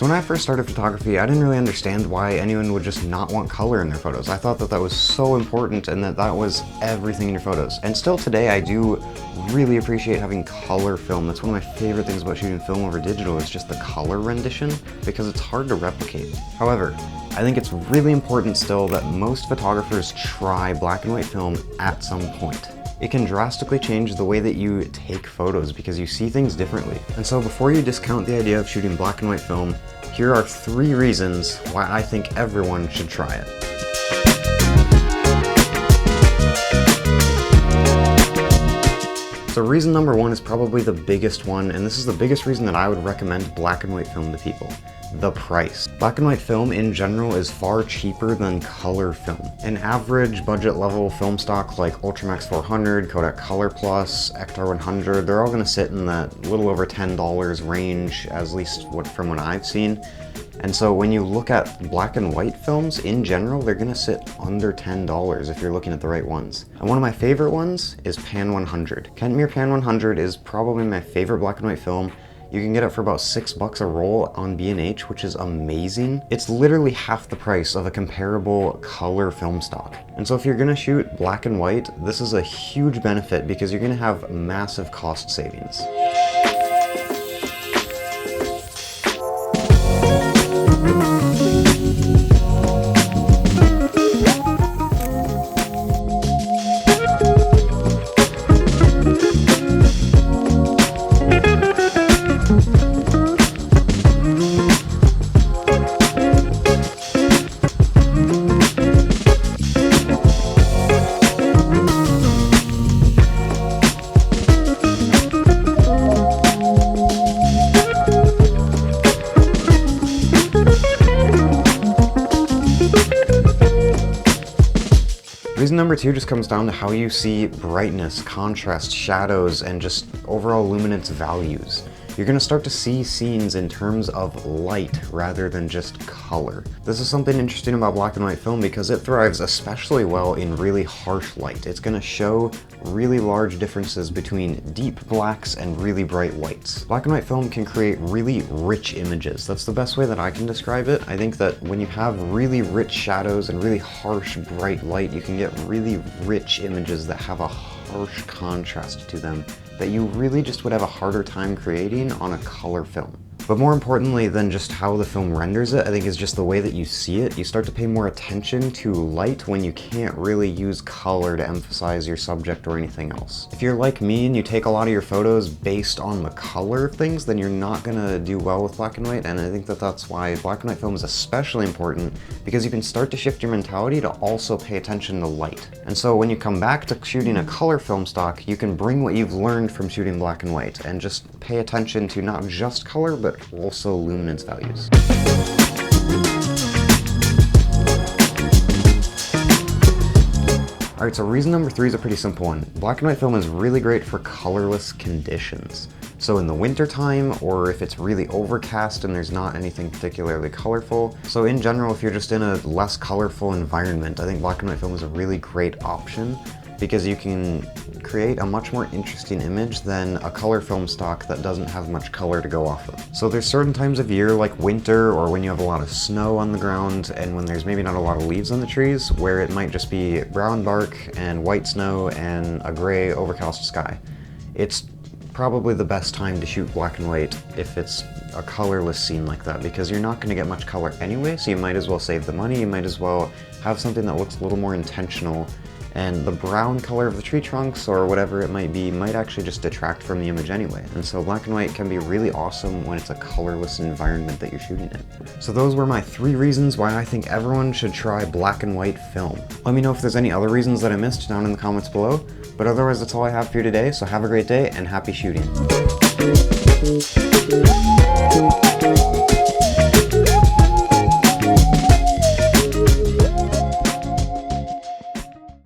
So when I first started photography, I didn't really understand why anyone would just not want color in their photos. I thought that that was so important and that that was everything in your photos. And still today, I do really appreciate having color film. That's one of my favorite things about shooting film over digital is just the color rendition, because it's hard to replicate. However, I think it's really important still that most photographers try black and white film at some point. It can drastically change the way that you take photos because you see things differently. And so before you discount the idea of shooting black and white film, here are 3 reasons why I think everyone should try it. So reason number 1 is probably the biggest one, and this is the biggest reason that I would recommend black and white film to people. The price. Black and white film in general is far cheaper than color film. An average budget level film stock like Ultramax 400, Kodak Color Plus, Ektar 100, they're all going to sit in that little over $10 range, at least from what I've seen. And so when you look at black and white films in general, they're going to sit under $10 if you're looking at the right ones. And one of my favorite ones is Pan 100. Kentmere Pan 100 is probably my favorite black and white film. You can get it for about $6 a roll on B&H, which is amazing. It's literally half the price of a comparable color film stock. And so if you're gonna shoot black and white, this is a huge benefit because you're gonna have massive cost savings. Reason number 2 just comes down to how you see brightness, contrast, shadows, and just overall luminance values. You're going to start to see scenes in terms of light rather than just color. This is something interesting about black and white film because it thrives especially well in really harsh light. It's going to show really large differences between deep blacks and really bright whites. Black and white film can create really rich images. That's the best way that I can describe it. I think that when you have really rich shadows and really harsh bright light, you can get really rich images that have a harsh contrast to them that you really just would have a harder time creating on a color film. But more importantly than just how the film renders it, I think is just the way that you see it. You start to pay more attention to light when you can't really use color to emphasize your subject or anything else. If you're like me and you take a lot of your photos based on the color of things, then you're not gonna do well with black and white, and I think that that's why black and white film is especially important, because you can start to shift your mentality to also pay attention to light. And so when you come back to shooting a color film stock, you can bring what you've learned from shooting black and white and just pay attention to not just color, but also luminance values. Alright, so reason number 3 is a pretty simple one. Black and white film is really great for colorless conditions. So in the winter time, or if it's really overcast and there's not anything particularly colorful. So in general, if you're just in a less colorful environment, I think black and white film is a really great option because you can create a much more interesting image than a color film stock that doesn't have much color to go off of. So there's certain times of year like winter, or when you have a lot of snow on the ground and when there's maybe not a lot of leaves on the trees, where it might just be brown bark and white snow and a gray overcast sky. It's probably the best time to shoot black and white if it's a colorless scene like that, because you're not going to get much color anyway, so you might as well save the money, you might as well have something that looks a little more intentional, and the brown color of the tree trunks or whatever it might be might actually just detract from the image anyway. And so black and white can be really awesome when it's a colorless environment that you're shooting in. So those were my 3 reasons why I think everyone should try black and white film. Let me know if there's any other reasons that I missed down in the comments below, but otherwise that's all I have for you today, so have a great day and happy shooting.